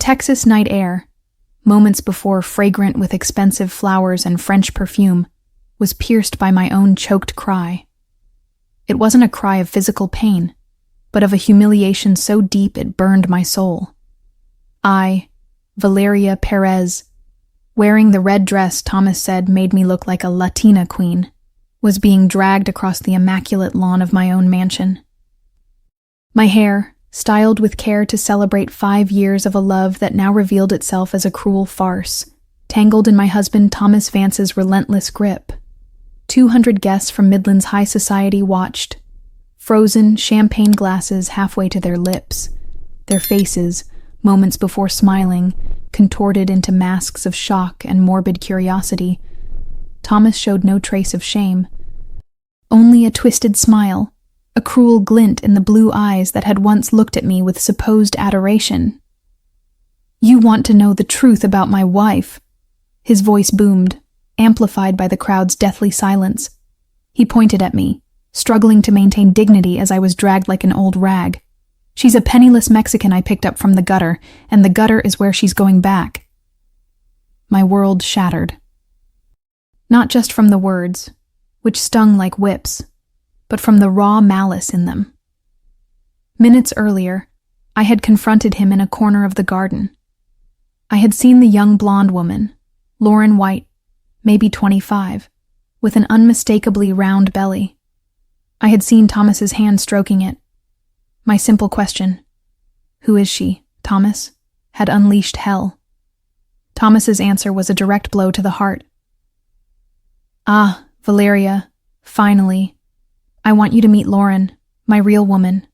Texas night air, moments before fragrant with expensive flowers and French perfume, was pierced by my own choked cry. It wasn't a cry of physical pain, but of a humiliation so deep it burned my soul. I, Valeria Perez, wearing the red dress Thomas said made me look like a Latina queen, was being dragged across the immaculate lawn of my own mansion. My hair, styled with care to celebrate 5 years of a love that now revealed itself as a cruel farce, tangled in my husband Thomas Vance's relentless grip. 200 guests from Midland's high society watched, frozen champagne glasses halfway to their lips, their faces, moments before smiling, contorted into masks of shock and morbid curiosity. Thomas showed no trace of shame. Only a twisted smile, a cruel glint in the blue eyes that had once looked at me with supposed adoration. "You want to know the truth about my wife," his voice boomed, amplified by the crowd's deathly silence. He pointed at me, struggling to maintain dignity as I was dragged like an old rag. "She's a penniless Mexican I picked up from the gutter, and the gutter is where she's going back." My world shattered. Not just from the words, which stung like whips, but from the raw malice in them. Minutes earlier, I had confronted him in a corner of the garden. I had seen the young blonde woman, Lauren White, maybe 25, with an unmistakably round belly. I had seen Thomas's hand stroking it. My simple question, "Who is she, Thomas?" had unleashed hell. Thomas's answer was a direct blow to the heart. "Ah, Valeria, finally. I want you to meet Lauren, my real woman.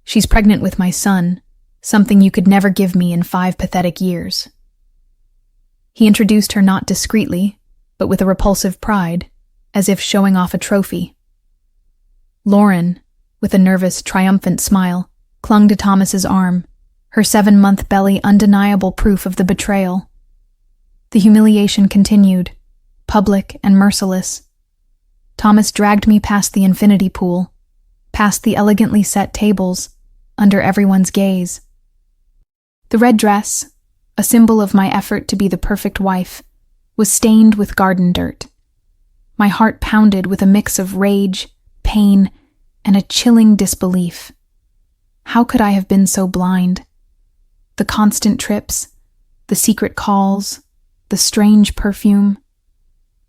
She's pregnant with my son, something you could never give me in 5 pathetic years." He introduced her not discreetly, but with a repulsive pride, as if showing off a trophy. Lauren, with a nervous, triumphant smile, clung to Thomas's arm, her 7-month belly undeniable proof of the betrayal. The humiliation continued, public and merciless. Thomas dragged me past the infinity pool, past the elegantly set tables, under everyone's gaze. The red dress, a symbol of my effort to be the perfect wife, was stained with garden dirt. My heart pounded with a mix of rage, pain, and a chilling disbelief. How could I have been so blind? The constant trips, the secret calls, the strange perfume.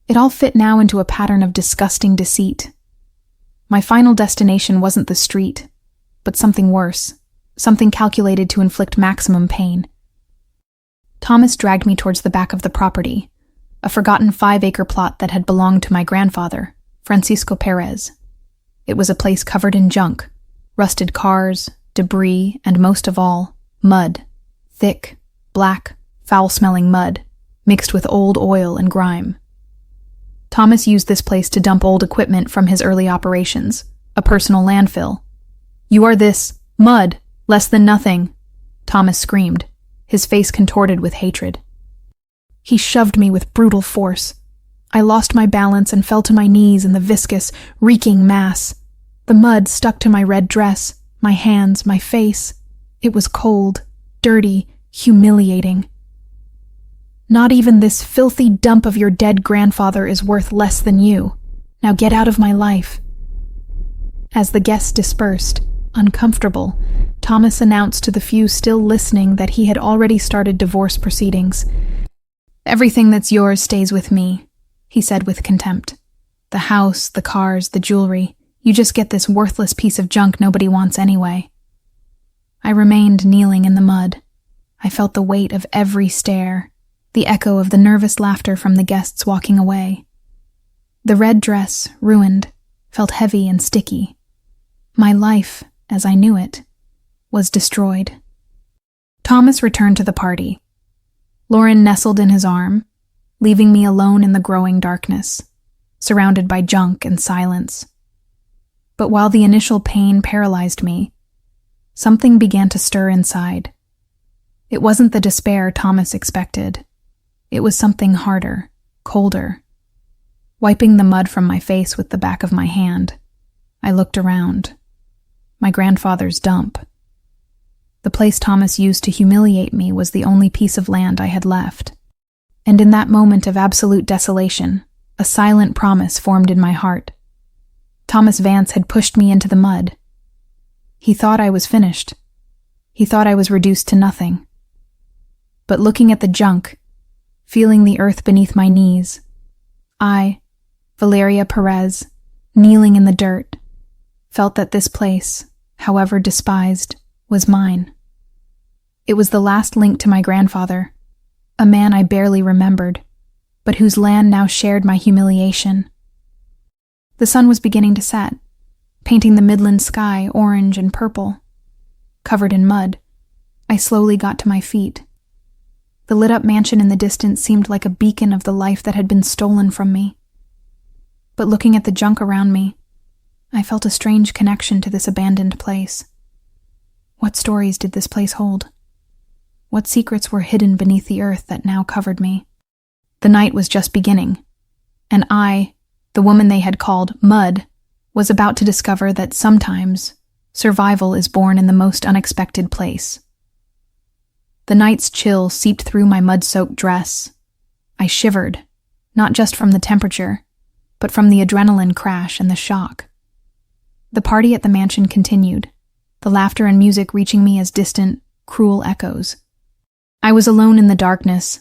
It all fit now into a pattern of disgusting deceit. My final destination wasn't the street, but something worse, something calculated to inflict maximum pain. Thomas dragged me towards the back of the property, a forgotten 5-acre plot that had belonged to my grandfather, Francisco Perez. It was a place covered in junk, rusted cars, debris, and most of all, mud. Thick, black, foul-smelling mud, mixed with old oil and grime. Thomas used this place to dump old equipment from his early operations, a personal landfill. "You are this mud, less than nothing," Thomas screamed, his face contorted with hatred. He shoved me with brutal force. I lost my balance and fell to my knees in the viscous, reeking mass. The mud stuck to my red dress, my hands, my face. It was cold, dirty, humiliating. "Not even this filthy dump of your dead grandfather is worth less than you. Now get out of my life." As the guests dispersed, uncomfortable, Thomas announced to the few still listening that he had already started divorce proceedings. "Everything that's yours stays with me," he said with contempt. "The house, the cars, the jewelry. You just get this worthless piece of junk nobody wants anyway." I remained kneeling in the mud. I felt the weight of every stare, the echo of the nervous laughter from the guests walking away. The red dress, ruined, felt heavy and sticky. My life, as I knew it, was destroyed. Thomas returned to the party. Lauren nestled in his arm, leaving me alone in the growing darkness, surrounded by junk and silence. But while the initial pain paralyzed me, something began to stir inside. It wasn't the despair Thomas expected. It was something harder, colder. Wiping the mud from my face with the back of my hand, I looked around. My grandfather's dump. The place Thomas used to humiliate me was the only piece of land I had left. And in that moment of absolute desolation, a silent promise formed in my heart. Thomas Vance had pushed me into the mud. He thought I was finished. He thought I was reduced to nothing. But looking at the junk, feeling the earth beneath my knees, I, Valeria Perez, kneeling in the dirt, felt that this place, however despised, was mine. It was the last link to my grandfather, a man I barely remembered, but whose land now shared my humiliation. The sun was beginning to set, painting the midland sky orange and purple. Covered in mud, I slowly got to my feet. The lit-up mansion in the distance seemed like a beacon of the life that had been stolen from me. But looking at the junk around me, I felt a strange connection to this abandoned place. What stories did this place hold? What secrets were hidden beneath the earth that now covered me? The night was just beginning, and I, the woman they had called Mud, was about to discover that sometimes survival is born in the most unexpected place. The night's chill seeped through my mud-soaked dress. I shivered, not just from the temperature, but from the adrenaline crash and the shock. The party at the mansion continued, the laughter and music reaching me as distant, cruel echoes. I was alone in the darkness,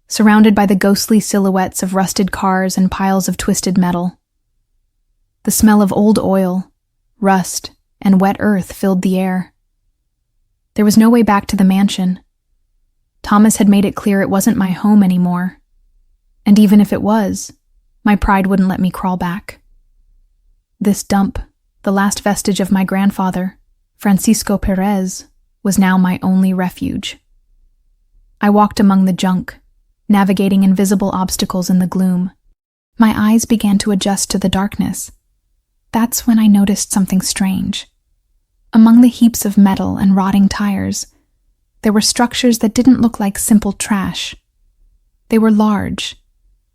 surrounded by the ghostly silhouettes of rusted cars and piles of twisted metal. The smell of old oil, rust, and wet earth filled the air. There was no way back to the mansion. Thomas had made it clear it wasn't my home anymore. And even if it was, my pride wouldn't let me crawl back. This dump, the last vestige of my grandfather, Francisco Perez, was now my only refuge. I walked among the junk, navigating invisible obstacles in the gloom. My eyes began to adjust to the darkness. That's when I noticed something strange. Among the heaps of metal and rotting tires, there were structures that didn't look like simple trash. They were large,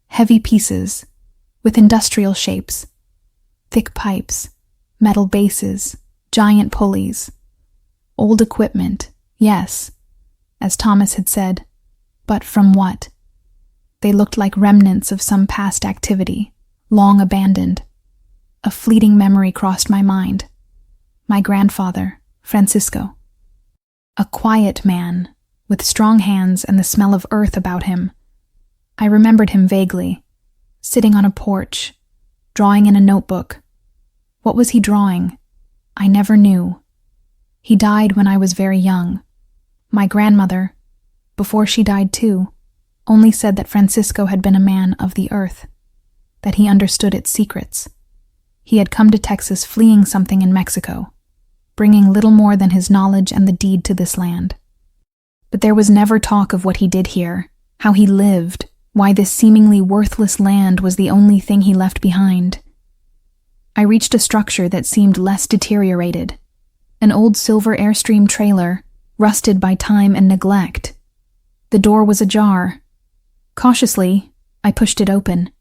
heavy pieces, with industrial shapes, thick pipes, metal bases, giant pulleys. Old equipment, yes, as Thomas had said, but from what? They looked like remnants of some past activity, long abandoned. A fleeting memory crossed my mind. My grandfather, Francisco. A quiet man, with strong hands and the smell of earth about him. I remembered him vaguely, sitting on a porch, drawing in a notebook. What was he drawing? I never knew. He died when I was very young. My grandmother, before she died too, only said that Francisco had been a man of the earth, that he understood its secrets. He had come to Texas fleeing something in Mexico, bringing little more than his knowledge and the deed to this land. But there was never talk of what he did here, how he lived, why this seemingly worthless land was the only thing he left behind. I reached a structure that seemed less deteriorated, an old silver Airstream trailer, rusted by time and neglect. The door was ajar. Cautiously, I pushed it open.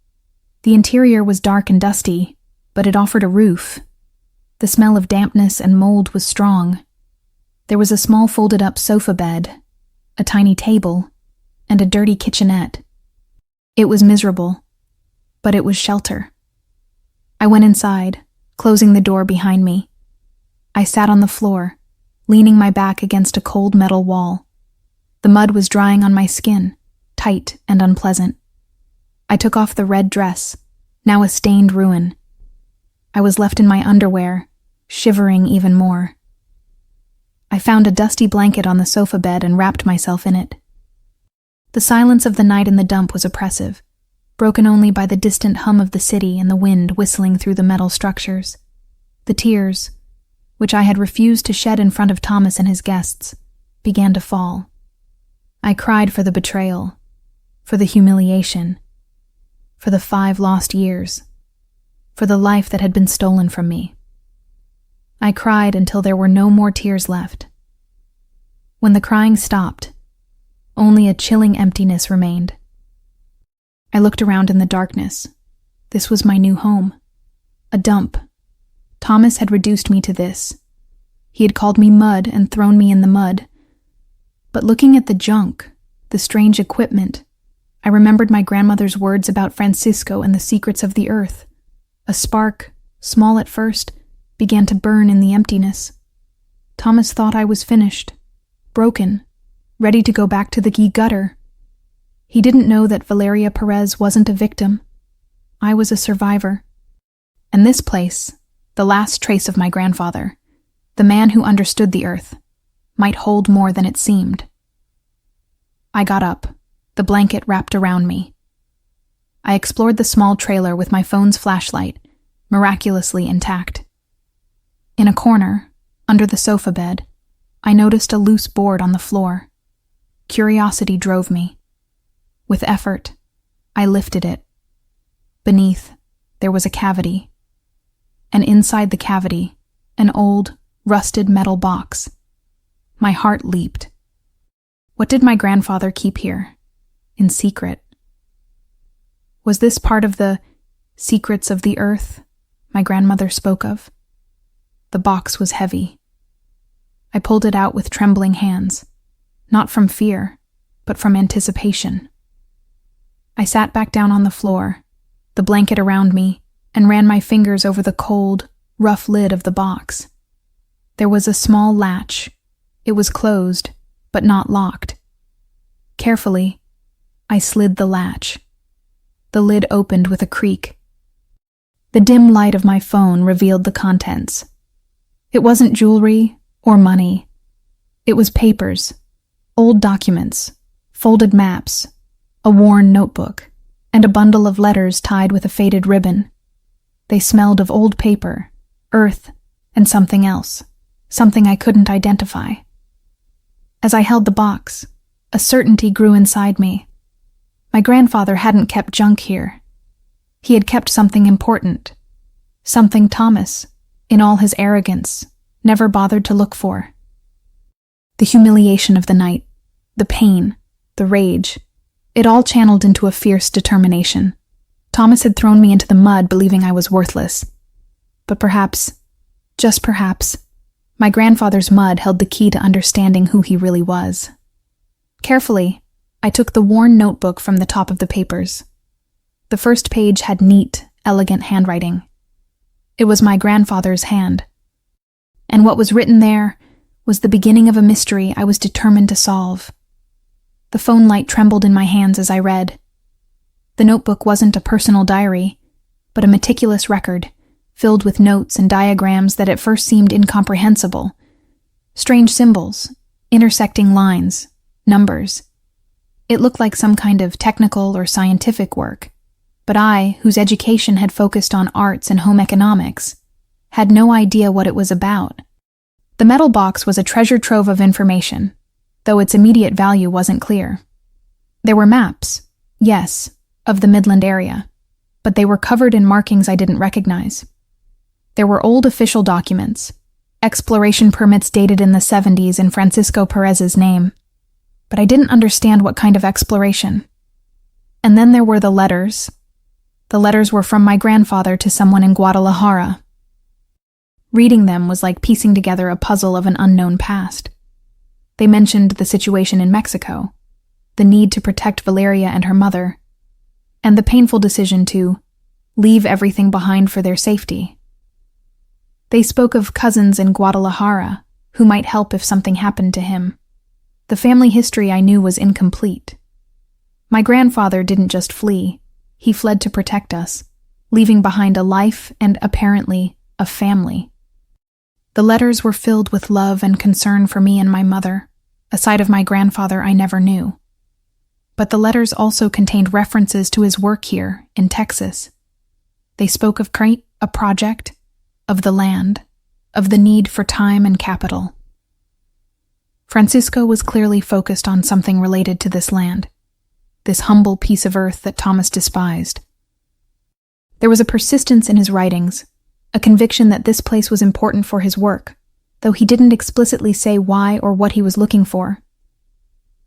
The interior was dark and dusty, but it offered a roof. The smell of dampness and mold was strong. There was a small folded-up sofa bed, a tiny table, and a dirty kitchenette. It was miserable, but it was shelter. I went inside, closing the door behind me. I sat on the floor, leaning my back against a cold metal wall. The mud was drying on my skin, tight and unpleasant. I took off the red dress, now a stained ruin. I was left in my underwear, shivering even more. I found a dusty blanket on the sofa bed and wrapped myself in it. The silence of the night in the dump was oppressive, broken only by the distant hum of the city and the wind whistling through the metal structures. The tears, which I had refused to shed in front of Thomas and his guests, began to fall. I cried for the betrayal, for the humiliation, for the 5 lost years, for the life that had been stolen from me. I cried until there were no more tears left. When the crying stopped, only a chilling emptiness remained. I looked around in the darkness. This was my new home. A dump. Thomas had reduced me to this. He had called me mud and thrown me in the mud. But looking at the junk, the strange equipment, I remembered my grandmother's words about Francisco and the secrets of the earth. A spark, small at first, began to burn in the emptiness. Thomas thought I was finished, broken, ready to go back to the gutter. He didn't know that Valeria Perez wasn't a victim. I was a survivor. And this place, the last trace of my grandfather, the man who understood the earth, might hold more than it seemed. I got up, the blanket wrapped around me. I explored the small trailer with my phone's flashlight, miraculously intact. In a corner, under the sofa bed, I noticed a loose board on the floor. Curiosity drove me. With effort, I lifted it. Beneath, there was a cavity. And inside the cavity, an old, rusted metal box. My heart leaped. What did my grandfather keep here, in secret? Was this part of the secrets of the earth my grandmother spoke of? The box was heavy. I pulled it out with trembling hands, not from fear, but from anticipation. I sat back down on the floor, the blanket around me, and ran my fingers over the cold, rough lid of the box. There was a small latch. It was closed, but not locked. Carefully, I slid the latch. The lid opened with a creak. The dim light of my phone revealed the contents. It wasn't jewelry or money. It was papers, old documents, folded maps, a worn notebook, and a bundle of letters tied with a faded ribbon. They smelled of old paper, earth, and something else, something I couldn't identify. As I held the box, a certainty grew inside me. My grandfather hadn't kept junk here. He had kept something important, something Thomas, in all his arrogance, never bothered to look for. The humiliation of the night, the pain, the rage, it all channeled into a fierce determination. Thomas had thrown me into the mud believing I was worthless. But perhaps, just perhaps, my grandfather's mud held the key to understanding who he really was. Carefully, I took the worn notebook from the top of the papers. The first page had neat, elegant handwriting. It was my grandfather's hand. And what was written there was the beginning of a mystery I was determined to solve. The phone light trembled in my hands as I read. The notebook wasn't a personal diary, but a meticulous record, filled with notes and diagrams that at first seemed incomprehensible. Strange symbols, intersecting lines, numbers. It looked like some kind of technical or scientific work, but I, whose education had focused on arts and home economics, had no idea what it was about. The metal box was a treasure trove of information, though its immediate value wasn't clear. There were maps, yes, of the Midland area, but they were covered in markings I didn't recognize. There were old official documents, exploration permits dated in the 70s in Francisco Perez's name, but I didn't understand what kind of exploration. And then there were the letters. The letters were from my grandfather to someone in Guadalajara. Reading them was like piecing together a puzzle of an unknown past. They mentioned the situation in Mexico, the need to protect Valeria and her mother, and the painful decision to leave everything behind for their safety. They spoke of cousins in Guadalajara who might help if something happened to him. The family history I knew was incomplete. My grandfather didn't just flee, he fled to protect us, leaving behind a life and, apparently, a family. The letters were filled with love and concern for me and my mother, a side of my grandfather I never knew. But the letters also contained references to his work here, in Texas. They spoke of a project, of the land, of the need for time and capital. Francisco was clearly focused on something related to this land, this humble piece of earth that Thomas despised. There was a persistence in his writings, a conviction that this place was important for his work, though he didn't explicitly say why or what he was looking for.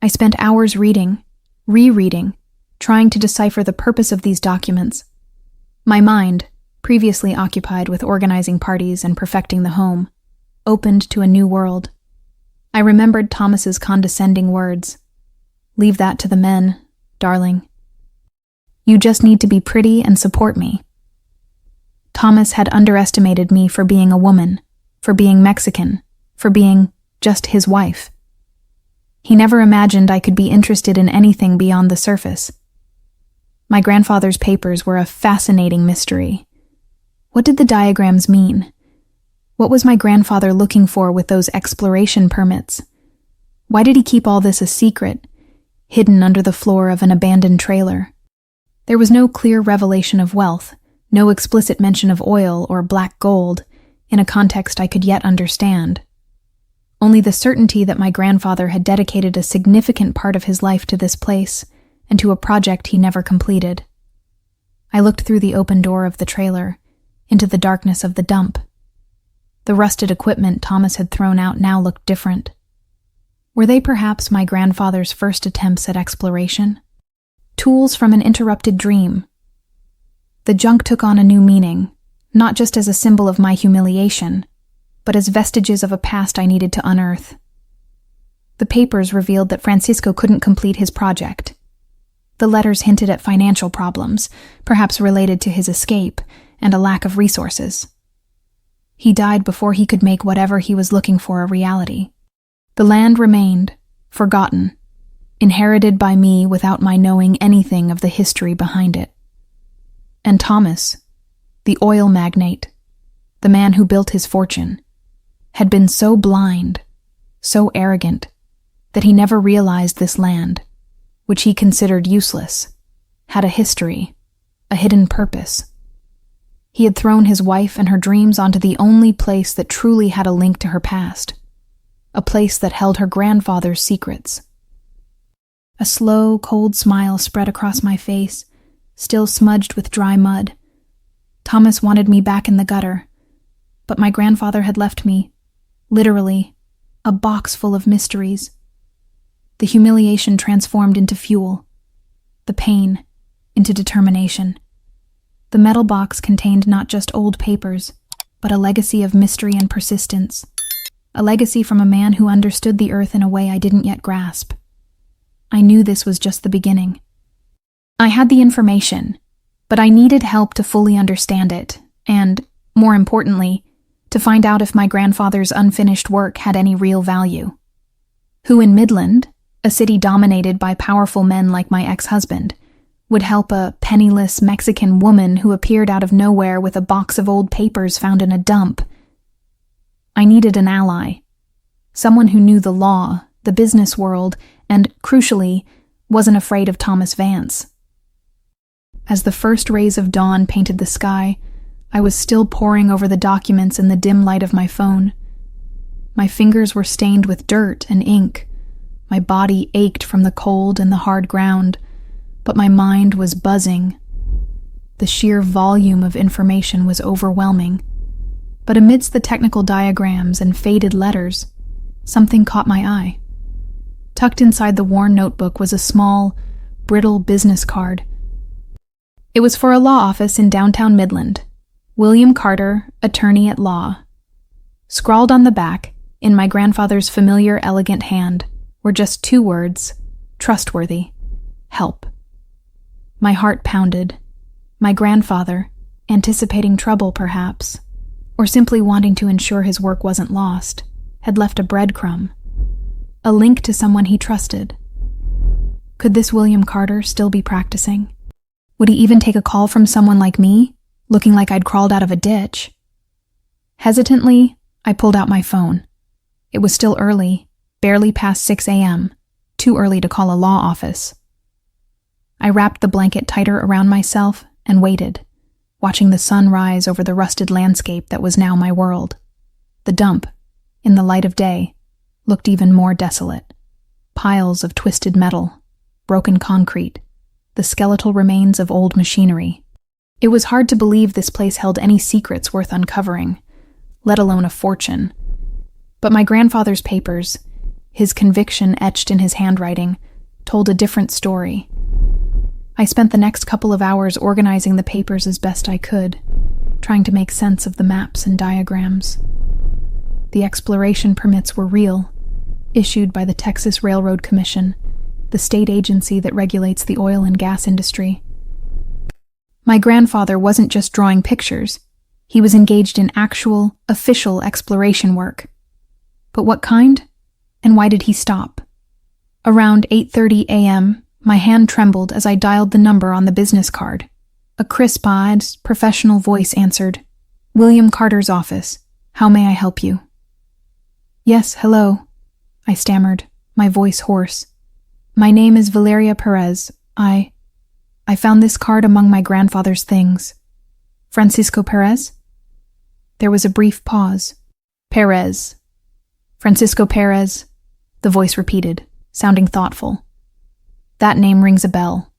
I spent hours reading, rereading, trying to decipher the purpose of these documents. My mind, previously occupied with organizing parties and perfecting the home, opened to a new world. I remembered Thomas's condescending words. "Leave that to the men, darling. You just need to be pretty and support me." Thomas had underestimated me for being a woman, for being Mexican, for being just his wife. He never imagined I could be interested in anything beyond the surface. My grandfather's papers were a fascinating mystery. What did the diagrams mean? What was my grandfather looking for with those exploration permits? Why did he keep all this a secret, hidden under the floor of an abandoned trailer? There was no clear revelation of wealth, no explicit mention of oil or black gold, in a context I could yet understand. Only the certainty that my grandfather had dedicated a significant part of his life to this place and to a project he never completed. I looked through the open door of the trailer, into the darkness of the dump. The rusted equipment Thomas had thrown out now looked different. Were they perhaps my grandfather's first attempts at exploration? Tools from an interrupted dream. The junk took on a new meaning, not just as a symbol of my humiliation, but as vestiges of a past I needed to unearth. The papers revealed that Francisco couldn't complete his project. The letters hinted at financial problems, perhaps related to his escape, and a lack of resources. He died before he could make whatever he was looking for a reality. The land remained, forgotten, inherited by me without my knowing anything of the history behind it. And Thomas, the oil magnate, the man who built his fortune, had been so blind, so arrogant, that he never realized this land, which he considered useless, had a history, a hidden purpose. He had thrown his wife and her dreams onto the only place that truly had a link to her past, a place that held her grandfather's secrets. A slow, cold smile spread across my face, still smudged with dry mud. Thomas wanted me back in the gutter, but my grandfather had left me, literally, a box full of mysteries. The humiliation transformed into fuel, the pain into determination. The metal box contained not just old papers, but a legacy of mystery and persistence, a legacy from a man who understood the earth in a way I didn't yet grasp. I knew this was just the beginning. I had the information, but I needed help to fully understand it, and, more importantly, to find out if my grandfather's unfinished work had any real value. Who in Midland, a city dominated by powerful men like my ex-husband, would help a penniless Mexican woman who appeared out of nowhere with a box of old papers found in a dump? I needed an ally, someone who knew the law, the business world, and, crucially, wasn't afraid of Thomas Vance. As the first rays of dawn painted the sky, I was still poring over the documents in the dim light of my phone. My fingers were stained with dirt and ink. My body ached from the cold and the hard ground, but my mind was buzzing. The sheer volume of information was overwhelming. But amidst the technical diagrams and faded letters, something caught my eye. Tucked inside the worn notebook was a small, brittle business card. It was for a law office in downtown Midland. William Carter, attorney at law. Scrawled on the back, in my grandfather's familiar, elegant hand, were just 2 words: trustworthy, help. My heart pounded. My grandfather, anticipating trouble perhaps, or simply wanting to ensure his work wasn't lost, had left a breadcrumb, a link to someone he trusted. Could this William Carter still be practicing? Would he even take a call from someone like me, looking like I'd crawled out of a ditch? Hesitantly, I pulled out my phone. It was still early, barely past 6 a.m., too early to call a law office. I wrapped the blanket tighter around myself and waited, watching the sun rise over the rusted landscape that was now my world. The dump, in the light of day, looked even more desolate. Piles of twisted metal, broken concrete, the skeletal remains of old machinery. It was hard to believe this place held any secrets worth uncovering, let alone a fortune. But my grandfather's papers, his conviction etched in his handwriting, told a different story. I spent the next couple of hours organizing the papers as best I could, trying to make sense of the maps and diagrams. the exploration permits were real, issued by the Texas Railroad Commission, the state agency that regulates the oil and gas industry. My grandfather wasn't just drawing pictures. He was engaged in actual, official exploration work. But what kind? And why did he stop? Around 8:30 a.m., my hand trembled as I dialed the number on the business card. A crisp-eyed, professional voice answered, "William Carter's office. How may I help you?" "Yes, hello," I stammered, my voice hoarse. "My name is Valeria Perez. I found this card among my grandfather's things." "Francisco Perez?" There was a brief pause. "Perez. Francisco Perez," the voice repeated, sounding thoughtful. "That name rings a bell.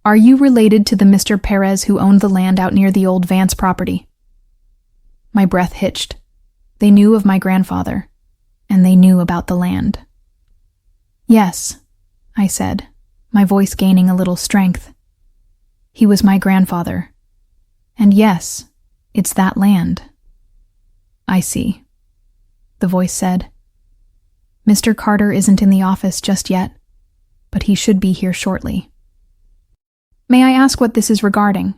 Are you related to the Mr. Perez who owned the land out near the old Vance property?" My breath hitched. They knew of my grandfather, and they knew about the land. "Yes," I said, my voice gaining a little strength. "He was my grandfather. And yes, it's that land." "I see," the voice said. "Mr. Carter isn't in the office just yet, but he should be here shortly." "May I ask what this is regarding?"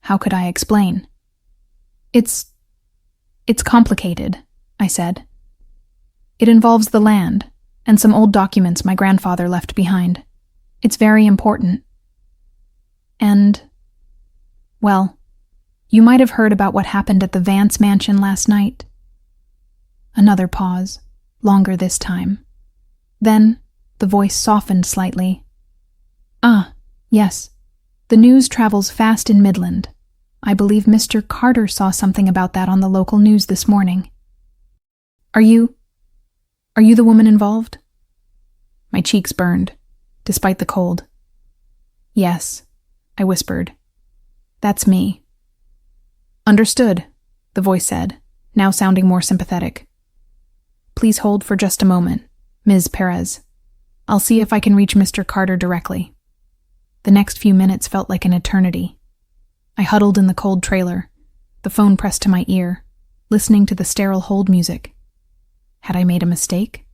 How could I explain? It's complicated," I said. "It involves the land and some old documents my grandfather left behind. It's very important. And, well, you might have heard about what happened at the Vance mansion last night." Another pause, longer this time. Then the voice softened slightly. "Ah, yes. The news travels fast in Midland. I believe Mr. Carter saw something about that on the local news this morning. Are you the woman involved?" My cheeks burned, despite the cold. "Yes," I whispered. "That's me." "Understood," the voice said, now sounding more sympathetic. "Please hold for just a moment, Ms. Perez. I'll see if I can reach Mr. Carter directly." The next few minutes felt like an eternity. I huddled in the cold trailer, the phone pressed to my ear, listening to the sterile hold music. Had I made a mistake?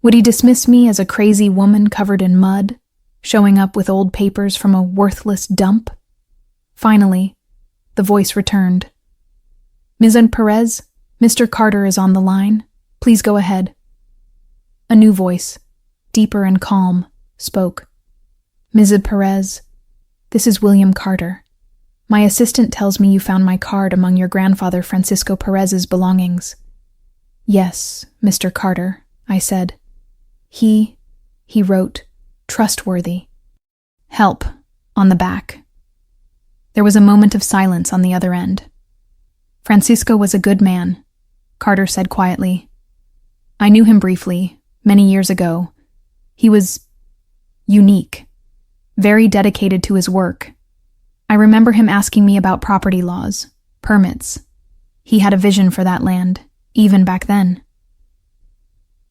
Would he dismiss me as a crazy woman covered in mud, showing up with old papers from a worthless dump? Finally, the voice returned. "Ms. Perez, Mr. Carter is on the line. Please go ahead." A new voice, deeper and calm, spoke. "Ms. Perez, this is William Carter. My assistant tells me you found my card among your grandfather Francisco Perez's belongings." "Yes, Mr. Carter," I said. He wrote, "Trustworthy. Help," on the back. There was a moment of silence on the other end. "Francisco was a good man," Carter said quietly. "I knew him briefly, many years ago. He was unique, very dedicated to his work. I remember him asking me about property laws, permits. He had a vision for that land, even back then."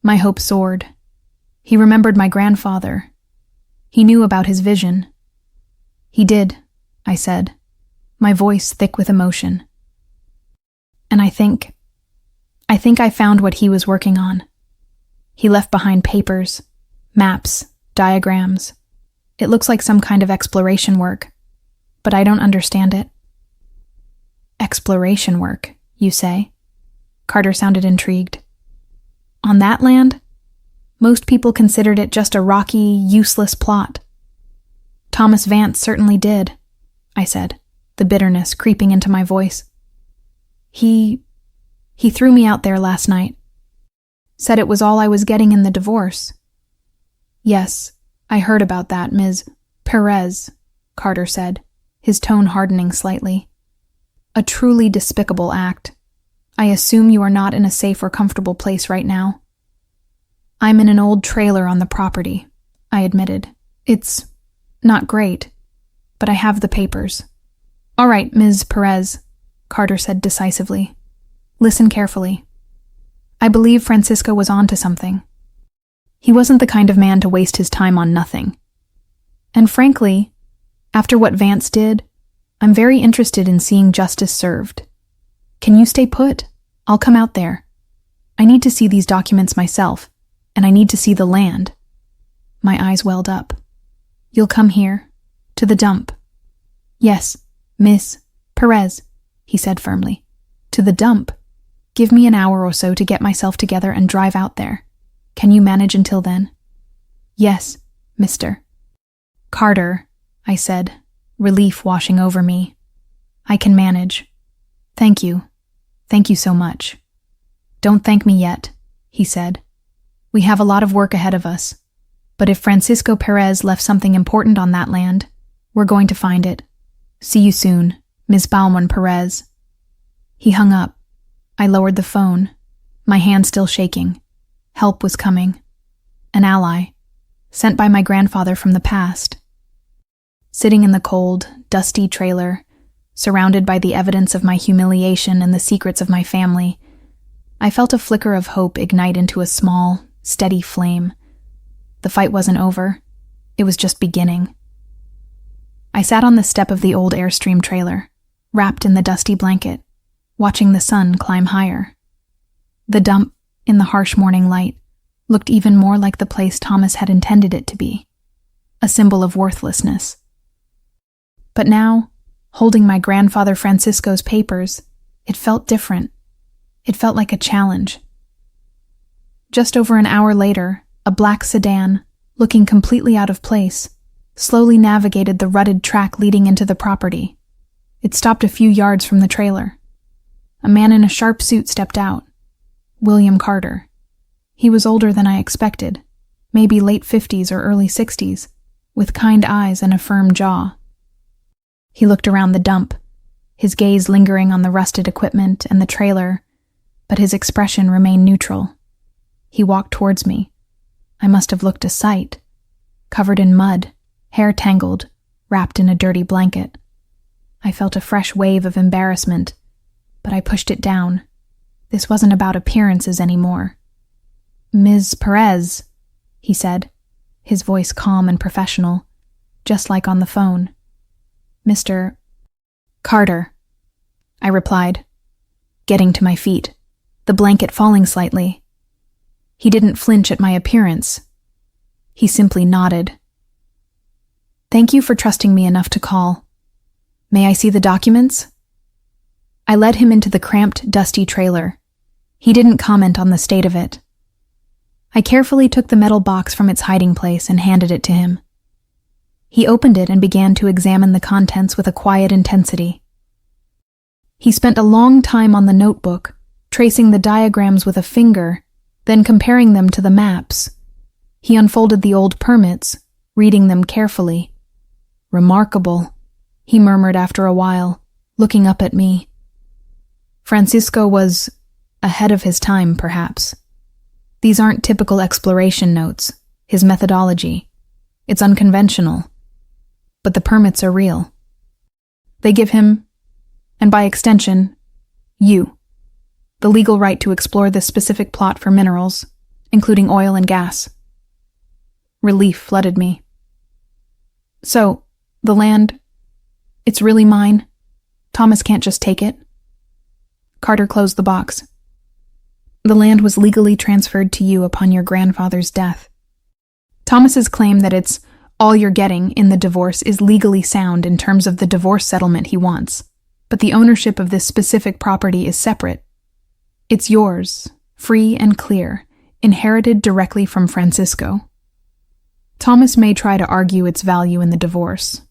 My hope soared. He remembered my grandfather. He knew about his vision. "He did," I said, my voice thick with emotion. "And I think I found what he was working on. He left behind papers, maps, diagrams. It looks like some kind of exploration work, but I don't understand it." "Exploration work, you say?" Carter sounded intrigued. "On that land? Most people considered it just a rocky, useless plot." "Thomas Vance certainly did," I said, the bitterness creeping into my voice. He threw me out there last night. Said it was all I was getting in the divorce." "Yes, I heard about that, Ms. Perez," Carter said, his tone hardening slightly. "A truly despicable act. I assume you are not in a safe or comfortable place right now." "I'm in an old trailer on the property," I admitted. "It's not great, but I have the papers." "All right, Ms. Perez," Carter said decisively. "Listen carefully. I believe Francisco was onto something. He wasn't the kind of man to waste his time on nothing. And frankly, after what Vance did, I'm very interested in seeing justice served. Can you stay put? I'll come out there. I need to see these documents myself, and I need to see the land. My eyes welled up. You'll come here? To the dump? Yes, Miss Perez, he said firmly. To the dump? Give me an hour or so to get myself together and drive out there. Can you manage until then? Yes, Mr. Carter, I said, relief washing over me. I can manage. Thank you. Thank you so much. Don't thank me yet, he said. We have a lot of work ahead of us. But if Francisco Perez left something important on that land, we're going to find it. See you soon, Ms. Bauman Perez. He hung up. I lowered the phone, my hand still shaking. Help was coming. An ally, sent by my grandfather from the past. Sitting in the cold, dusty trailer, surrounded by the evidence of my humiliation and the secrets of my family, I felt a flicker of hope ignite into a small, steady flame. The fight wasn't over. It was just beginning. I sat on the step of the old Airstream trailer, wrapped in the dusty blanket, watching the sun climb higher. The dump, in the harsh morning light, looked even more like the place Thomas had intended it to be, a symbol of worthlessness. But now, holding my grandfather Francisco's papers, it felt different. It felt like a challenge. Just over an hour later, a black sedan, looking completely out of place, slowly navigated the rutted track leading into the property. It stopped a few yards from the trailer. A man in a sharp suit stepped out. William Carter. He was older than I expected, maybe late 50s or early 60s, with kind eyes and a firm jaw. He looked around the dump, his gaze lingering on the rusted equipment and the trailer, but his expression remained neutral. He walked towards me. I must have looked a sight, covered in mud, hair tangled, wrapped in a dirty blanket. I felt a fresh wave of embarrassment, but I pushed it down. This wasn't about appearances anymore. Ms. Perez, he said, his voice calm and professional, just like on the phone. Mr. Carter, I replied, getting to my feet, the blanket falling slightly. He didn't flinch at my appearance. He simply nodded. Thank you for trusting me enough to call. May I see the documents? I led him into the cramped, dusty trailer. He didn't comment on the state of it. I carefully took the metal box from its hiding place and handed it to him. He opened it and began to examine the contents with a quiet intensity. He spent a long time on the notebook, tracing the diagrams with a finger, then comparing them to the maps. He unfolded the old permits, reading them carefully. Remarkable, he murmured after a while, looking up at me. Francisco was ahead of his time, perhaps. These aren't typical exploration notes, his methodology. It's unconventional. But the permits are real. They give him, and by extension, you, the legal right to explore this specific plot for minerals, including oil and gas. Relief flooded me. So, the land, it's really mine? Thomas can't just take it? Carter closed the box. The land was legally transferred to you upon your grandfather's death. Thomas's claim that it's all you're getting in the divorce is legally sound in terms of the divorce settlement he wants, but the ownership of this specific property is separate. It's yours, free and clear, inherited directly from Francisco. Thomas may try to argue its value in the divorce,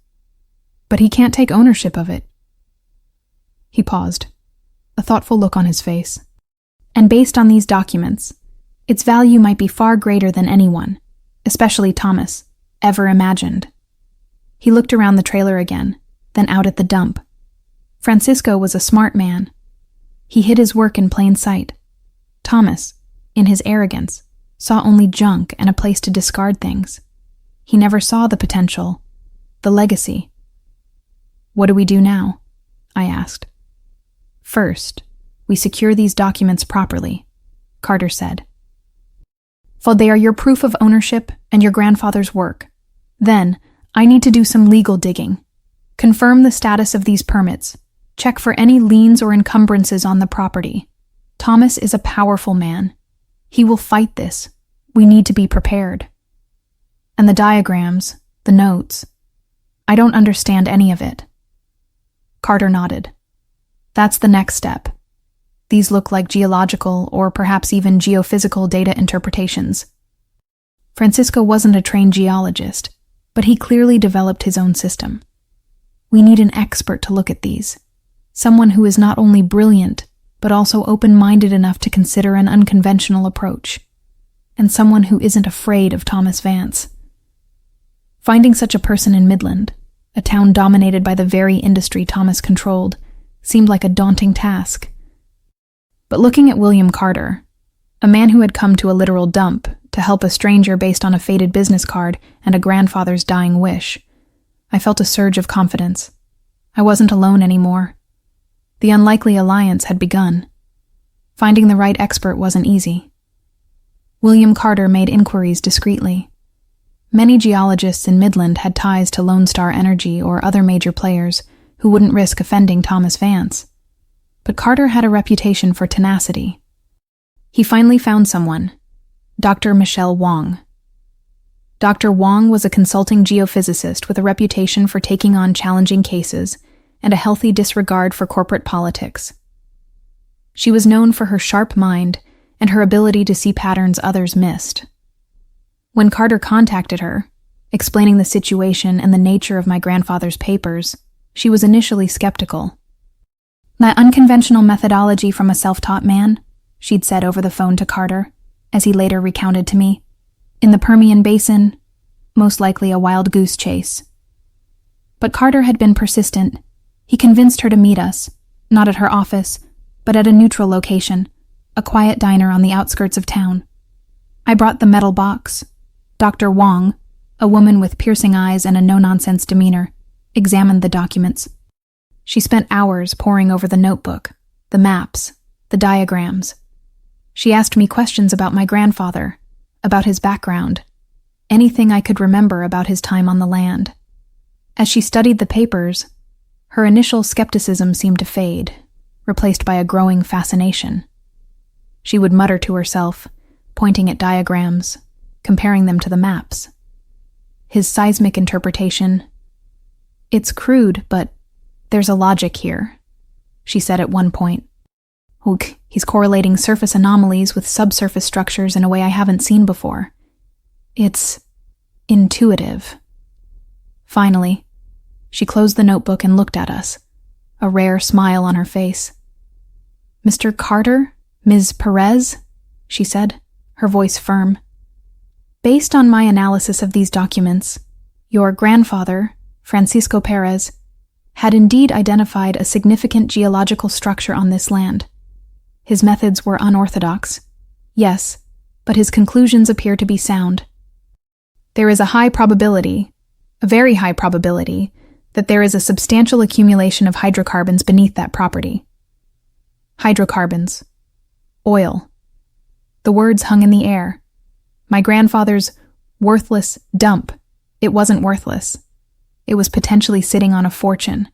but he can't take ownership of it. He paused, a thoughtful look on his face. And based on these documents, its value might be far greater than anyone, especially Thomas, ever imagined. He looked around the trailer again, then out at the dump. Francisco was a smart man. He hid his work in plain sight. Thomas, in his arrogance, saw only junk and a place to discard things. He never saw the potential, the legacy. What do we do now? I asked. First, we secure these documents properly, Carter said. For they are your proof of ownership and your grandfather's work. Then, I need to do some legal digging. Confirm the status of these permits. Check for any liens or encumbrances on the property. Thomas is a powerful man. He will fight this. We need to be prepared. And the diagrams, the notes. I don't understand any of it. Carter nodded. That's the next step. These look like geological or perhaps even geophysical data interpretations. Francisco wasn't a trained geologist, but he clearly developed his own system. We need an expert to look at these. Someone who is not only brilliant, but also open-minded enough to consider an unconventional approach. And someone who isn't afraid of Thomas Vance. Finding such a person in Midland, a town dominated by the very industry Thomas controlled, seemed like a daunting task. But looking at William Carter, a man who had come to a literal dump to help a stranger based on a faded business card and a grandfather's dying wish, I felt a surge of confidence. I wasn't alone anymore. The unlikely alliance had begun. Finding the right expert wasn't easy. William Carter made inquiries discreetly. Many geologists in Midland had ties to Lone Star Energy or other major players who wouldn't risk offending Thomas Vance. But Carter had a reputation for tenacity. He finally found someone, Dr. Michelle Wong. Dr. Wong was a consulting geophysicist with a reputation for taking on challenging cases and a healthy disregard for corporate politics. She was known for her sharp mind and her ability to see patterns others missed. When Carter contacted her, explaining the situation and the nature of my grandfather's papers, she was initially skeptical. "That unconventional methodology from a self-taught man," she'd said over the phone to Carter, as he later recounted to me. "In the Permian Basin, most likely a wild goose chase." But Carter had been persistent. He convinced her to meet us, not at her office, but at a neutral location, a quiet diner on the outskirts of town. I brought the metal box. Dr. Wong, a woman with piercing eyes and a no-nonsense demeanor, examined the documents. She spent hours poring over the notebook, the maps, the diagrams. She asked me questions about my grandfather, about his background, anything I could remember about his time on the land. As she studied the papers, her initial skepticism seemed to fade, replaced by a growing fascination. She would mutter to herself, pointing at diagrams, comparing them to the maps. His seismic interpretation. "It's crude, but there's a logic here," she said at one point. "Look, he's correlating surface anomalies with subsurface structures in a way I haven't seen before. It's intuitive." Finally, she closed the notebook and looked at us, a rare smile on her face. "Mr. Carter, Ms. Perez," she said, her voice firm. "Based on my analysis of these documents, your grandfather, Francisco Perez, had indeed identified a significant geological structure on this land. His methods were unorthodox, yes, but his conclusions appear to be sound. There is a very high probability, that there is a substantial accumulation of hydrocarbons beneath that property." Hydrocarbons. Oil. The words hung in the air. My grandfather's worthless dump. It wasn't worthless. It was potentially sitting on a fortune.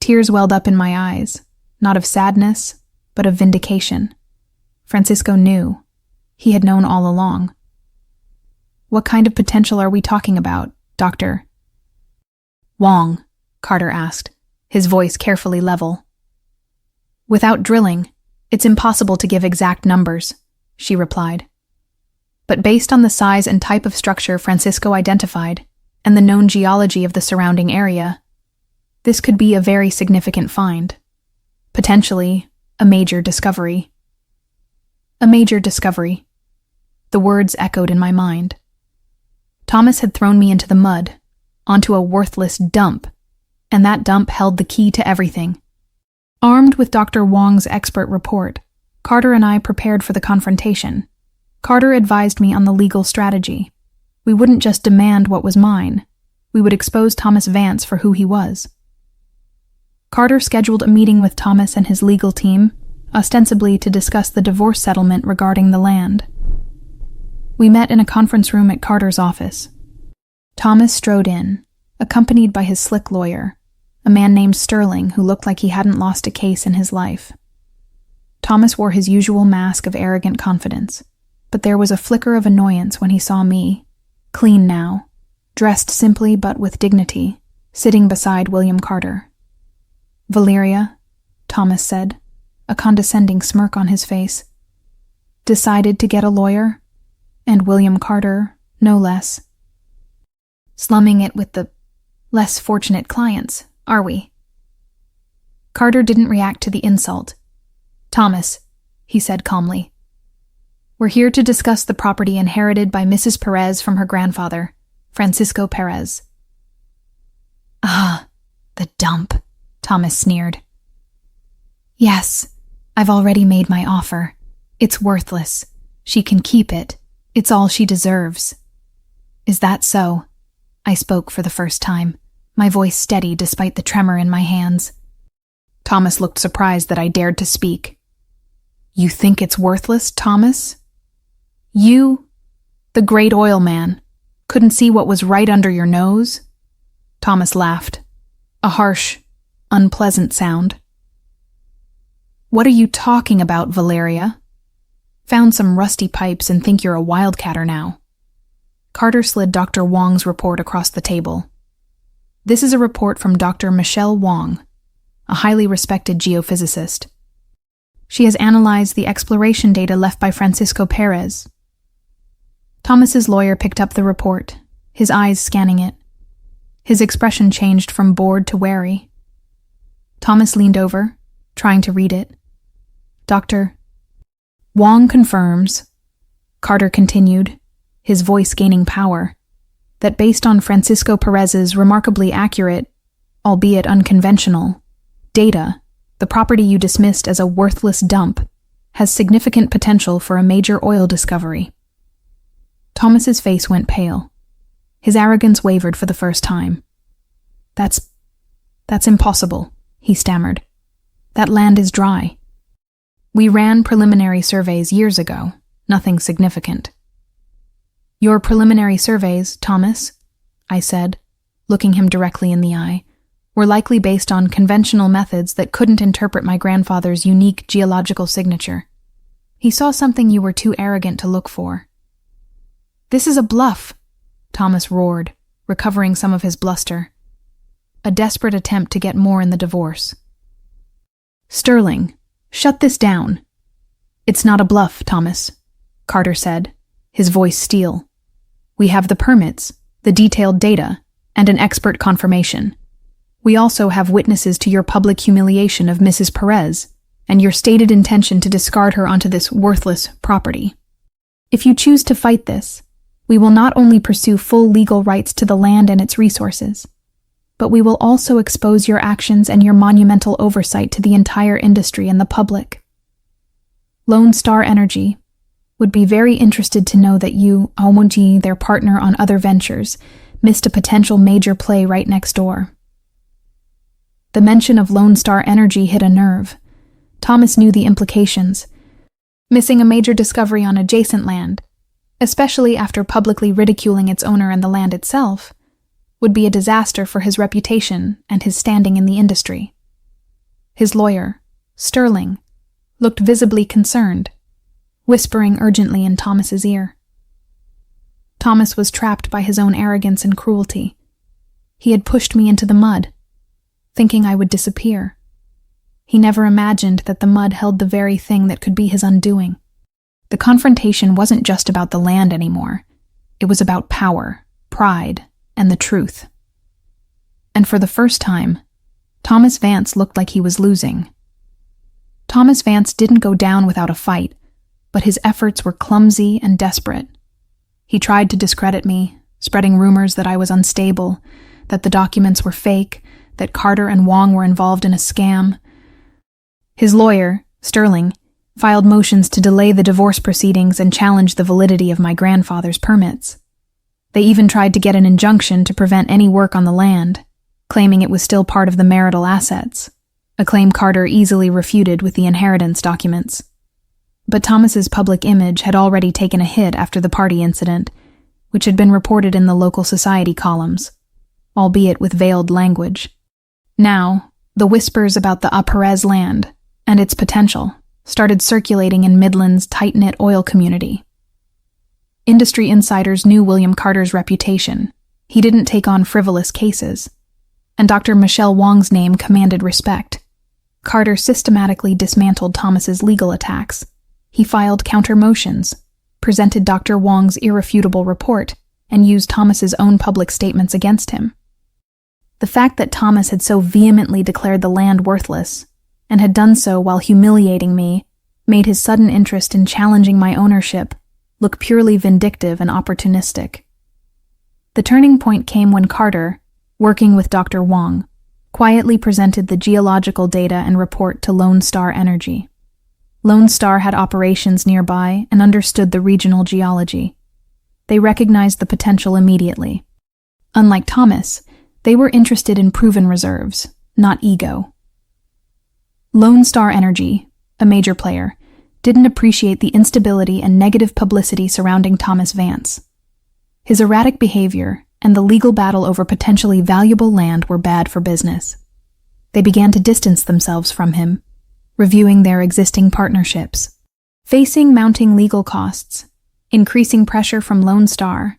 Tears welled up in my eyes, not of sadness, but of vindication. Francisco knew. He had known all along. "What kind of potential are we talking about, Doctor?" "Wong," Carter asked, his voice carefully level. "Without drilling, it's impossible to give exact numbers," she replied. "But based on the size and type of structure Francisco identified, and the known geology of the surrounding area, this could be a very significant find. Potentially, a major discovery." A major discovery. The words echoed in my mind. Thomas had thrown me into the mud, onto a worthless dump, and that dump held the key to everything. Armed with Dr. Wong's expert report, Carter and I prepared for the confrontation. Carter advised me on the legal strategy. We wouldn't just demand what was mine. We would expose Thomas Vance for who he was. Carter scheduled a meeting with Thomas and his legal team, ostensibly to discuss the divorce settlement regarding the land. We met in a conference room at Carter's office. Thomas strode in, accompanied by his slick lawyer, a man named Sterling who looked like he hadn't lost a case in his life. Thomas wore his usual mask of arrogant confidence, but there was a flicker of annoyance when he saw me, clean now, dressed simply but with dignity, sitting beside William Carter. "Valeria," Thomas said, a condescending smirk on his face, "decided to get a lawyer? And William Carter, no less. Slumming it with the less fortunate clients, are we?" Carter didn't react to the insult. "Thomas," he said calmly, "we're here to discuss the property inherited by Mrs. Perez from her grandfather, Francisco Perez." "Ah, the dump," Thomas sneered. "Yes, I've already made my offer. It's worthless. She can keep it. It's all she deserves." "Is that so?" I spoke for the first time, my voice steady despite the tremor in my hands. Thomas looked surprised that I dared to speak. "You think it's worthless, Thomas? You, the great oil man, couldn't see what was right under your nose?" Thomas laughed, a harsh, unpleasant sound. "What are you talking about, Valeria? Found some rusty pipes and think you're a wildcatter now." Carter slid Dr. Wong's report across the table. "This is a report from Dr. Michelle Wong, a highly respected geophysicist. She has analyzed the exploration data left by Francisco Perez." Thomas's lawyer picked up the report, his eyes scanning it. His expression changed from bored to wary. Thomas leaned over, trying to read it. "Dr. Wong confirms," Carter continued, his voice gaining power, "that based on Francisco Perez's remarkably accurate, albeit unconventional, data, the property you dismissed as a worthless dump has significant potential for a major oil discovery." Thomas's face went pale. His arrogance wavered for the first time. That's impossible," he stammered. "That land is dry. We ran preliminary surveys years ago, nothing significant." "Your preliminary surveys, Thomas," I said, looking him directly in the eye, "were likely based on conventional methods that couldn't interpret my grandfather's unique geological signature. He saw something you were too arrogant to look for." "This is a bluff," Thomas roared, recovering some of his bluster. A desperate attempt to get more in the divorce. "Sterling, shut this down." "It's not a bluff, Thomas," Carter said, his voice steel. "We have the permits, the detailed data, and an expert confirmation. We also have witnesses to your public humiliation of Mrs. Perez and your stated intention to discard her onto this worthless property. If you choose to fight this, we will not only pursue full legal rights to the land and its resources, but we will also expose your actions and your monumental oversight to the entire industry and the public. Lone Star Energy would be very interested to know that you, Aomunji, their partner on other ventures, missed a potential major play right next door." The mention of Lone Star Energy hit a nerve. Thomas knew the implications. Missing a major discovery on adjacent land, especially after publicly ridiculing its owner and the land itself, would be a disaster for his reputation and his standing in the industry. His lawyer, Sterling, looked visibly concerned, whispering urgently in Thomas's ear. Thomas was trapped by his own arrogance and cruelty. He had pushed me into the mud, thinking I would disappear. He never imagined that the mud held the very thing that could be his undoing. The confrontation wasn't just about the land anymore. It was about power, pride, and the truth. And for the first time, Thomas Vance looked like he was losing. Thomas Vance didn't go down without a fight, but his efforts were clumsy and desperate. He tried to discredit me, spreading rumors that I was unstable, that the documents were fake, that Carter and Wong were involved in a scam. His lawyer, Sterling, filed motions to delay the divorce proceedings and challenge the validity of my grandfather's permits. They even tried to get an injunction to prevent any work on the land, claiming it was still part of the marital assets, a claim Carter easily refuted with the inheritance documents. But Thomas's public image had already taken a hit after the party incident, which had been reported in the local society columns, albeit with veiled language. Now, the whispers about the Perez land and its potential started circulating in Midland's tight-knit oil community. Industry insiders knew William Carter's reputation. He didn't take on frivolous cases. And Dr. Michelle Wong's name commanded respect. Carter systematically dismantled Thomas's legal attacks. He filed counter motions, presented Dr. Wong's irrefutable report, and used Thomas's own public statements against him. The fact that Thomas had so vehemently declared the land worthless, and had done so while humiliating me, made his sudden interest in challenging my ownership look purely vindictive and opportunistic. The turning point came when Carter, working with Dr. Wong, quietly presented the geological data and report to Lone Star Energy. Lone Star had operations nearby and understood the regional geology. They recognized the potential immediately. Unlike Thomas, they were interested in proven reserves, not ego. Lone Star Energy, a major player, didn't appreciate the instability and negative publicity surrounding Thomas Vance. His erratic behavior and the legal battle over potentially valuable land were bad for business. They began to distance themselves from him, reviewing their existing partnerships. Facing mounting legal costs, increasing pressure from Lone Star,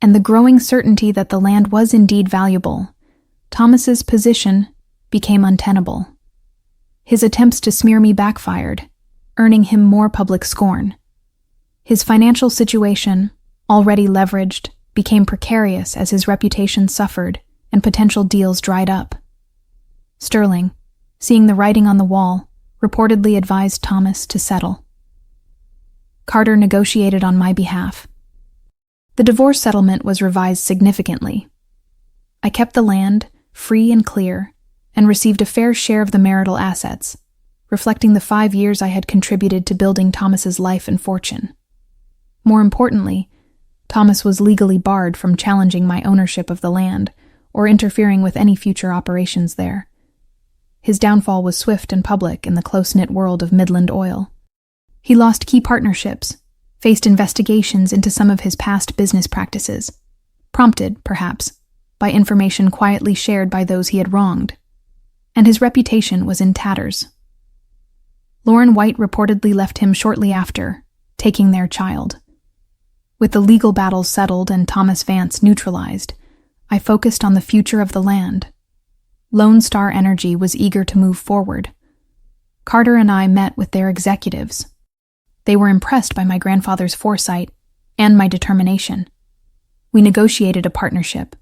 and the growing certainty that the land was indeed valuable, Thomas's position became untenable. His attempts to smear me backfired, earning him more public scorn. His financial situation, already leveraged, became precarious as his reputation suffered and potential deals dried up. Sterling, seeing the writing on the wall, reportedly advised Thomas to settle. Carter negotiated on my behalf. The divorce settlement was revised significantly. I kept the land free and clear and received a fair share of the marital assets, reflecting the 5 years I had contributed to building Thomas's life and fortune. More importantly, Thomas was legally barred from challenging my ownership of the land or interfering with any future operations there. His downfall was swift and public in the close-knit world of Midland oil. He lost key partnerships, faced investigations into some of his past business practices, prompted, perhaps, by information quietly shared by those he had wronged, and his reputation was in tatters. Lauren White reportedly left him shortly after, taking their child. With the legal battles settled and Thomas Vance neutralized, I focused on the future of the land. Lone Star Energy was eager to move forward. Carter and I met with their executives. They were impressed by my grandfather's foresight and my determination. We negotiated a partnership.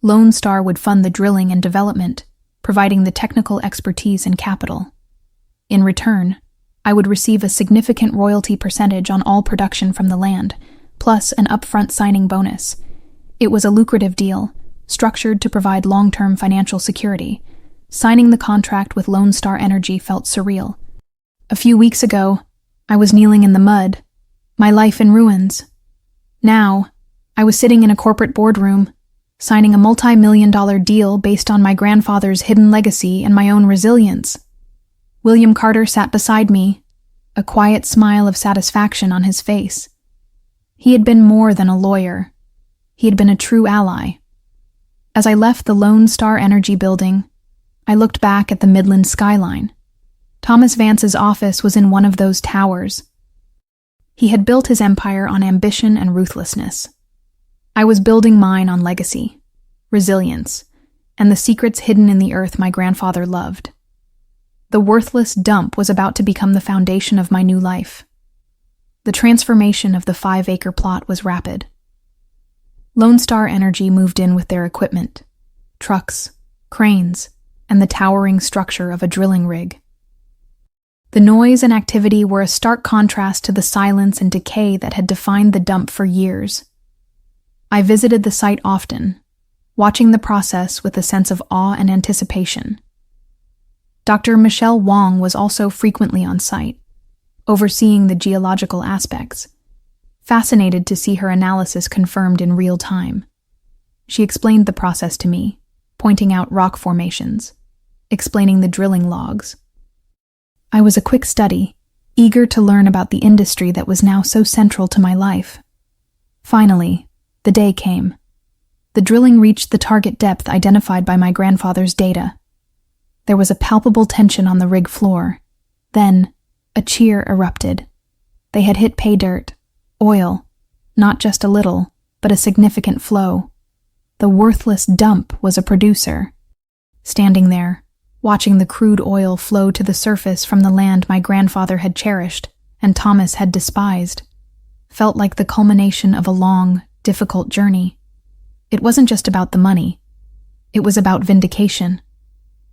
Lone Star would fund the drilling and development, providing the technical expertise and capital. In return, I would receive a significant royalty percentage on all production from the land, plus an upfront signing bonus. It was a lucrative deal, structured to provide long-term financial security. Signing the contract with Lone Star Energy felt surreal. A few weeks ago, I was kneeling in the mud, my life in ruins. Now, I was sitting in a corporate boardroom, signing a multi-million-dollar deal based on my grandfather's hidden legacy and my own resilience. William Carter sat beside me, a quiet smile of satisfaction on his face. He had been more than a lawyer. He had been a true ally. As I left the Lone Star Energy building, I looked back at the Midland skyline. Thomas Vance's office was in one of those towers. He had built his empire on ambition and ruthlessness. I was building mine on legacy, resilience, and the secrets hidden in the earth my grandfather loved. The worthless dump was about to become the foundation of my new life. The transformation of the 5-acre plot was rapid. Lone Star Energy moved in with their equipment, trucks, cranes, and the towering structure of a drilling rig. The noise and activity were a stark contrast to the silence and decay that had defined the dump for years. I visited the site often, watching the process with a sense of awe and anticipation. Dr. Michelle Wong was also frequently on site, overseeing the geological aspects, fascinated to see her analysis confirmed in real time. She explained the process to me, pointing out rock formations, explaining the drilling logs. I was a quick study, eager to learn about the industry that was now so central to my life. Finally, the day came. The drilling reached the target depth identified by my grandfather's data. There was a palpable tension on the rig floor. Then, A cheer erupted. They had hit pay dirt, oil, not just a little, but a significant flow. The worthless dump was a producer. Standing there, watching the crude oil flow to the surface from the land my grandfather had cherished and Thomas had despised, felt like the culmination of a long, difficult journey. It wasn't just about the money. It was about vindication.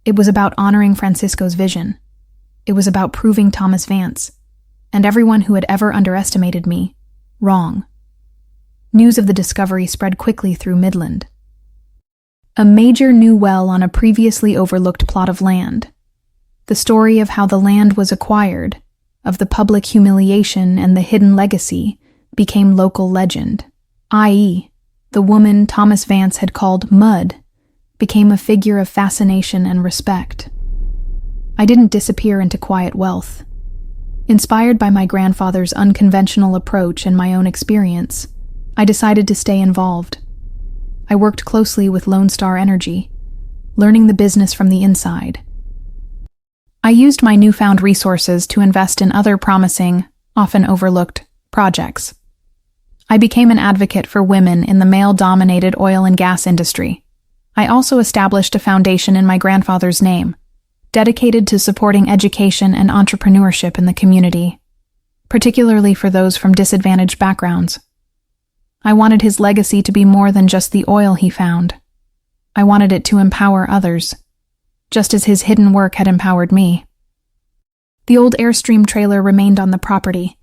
It was about honoring Francisco's vision. It was about proving Thomas Vance, and everyone who had ever underestimated me, wrong. News of the discovery spread quickly through Midland. A major new well on a previously overlooked plot of land. The story of how the land was acquired, of the public humiliation and the hidden legacy, became local legend, i.e., the woman Thomas Vance had called Mud became a figure of fascination and respect. I didn't disappear into quiet wealth. Inspired by my grandfather's unconventional approach and my own experience, I decided to stay involved. I worked closely with Lone Star Energy, learning the business from the inside. I used my newfound resources to invest in other promising, often overlooked, projects. I became an advocate for women in the male-dominated oil and gas industry. I also established a foundation in my grandfather's name, dedicated to supporting education and entrepreneurship in the community, particularly for those from disadvantaged backgrounds. I wanted his legacy to be more than just the oil he found. I wanted it to empower others, just as his hidden work had empowered me. The old Airstream trailer remained on the property,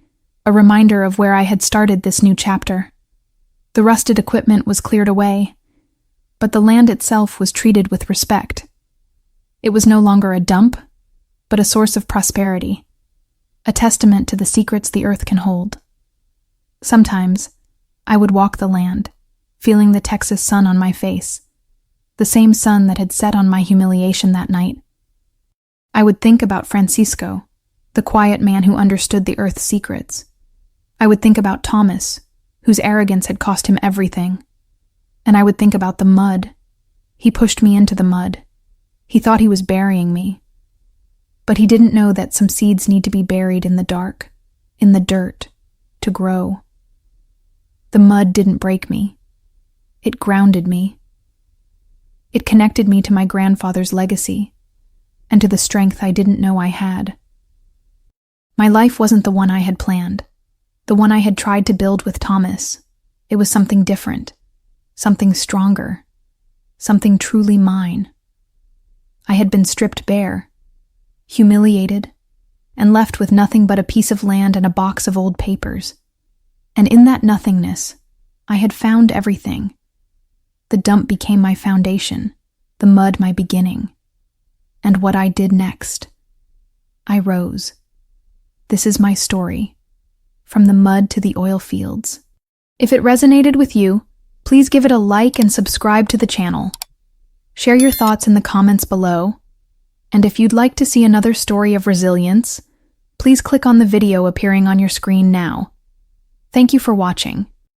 a reminder of where I had started this new chapter. The rusted equipment was cleared away, but the land itself was treated with respect. It was no longer a dump, but a source of prosperity, a testament to the secrets the earth can hold. Sometimes, I would walk the land, feeling the Texas sun on my face, the same sun that had set on my humiliation that night. I would think about Francisco, the quiet man who understood the earth's secrets. I would think about Thomas, whose arrogance had cost him everything. And I would think about the mud. He pushed me into the mud. He thought he was burying me. But he didn't know that some seeds need to be buried in the dark, in the dirt, to grow. The mud didn't break me. It grounded me. It connected me to my grandfather's legacy, and to the strength I didn't know I had. My life wasn't the one I had planned, the one I had tried to build with Thomas. It was something different, something stronger, something truly mine. I had been stripped bare, humiliated, and left with nothing but a piece of land and a box of old papers. And in that nothingness, I had found everything. The dump became my foundation, the mud my beginning. And what I did next. I rose. This is my story, from the mud to the oil fields. If it resonated with you, please give it a like and subscribe to the channel. Share your thoughts in the comments below. And if you'd like to see another story of resilience, please click on the video appearing on your screen now. Thank you for watching.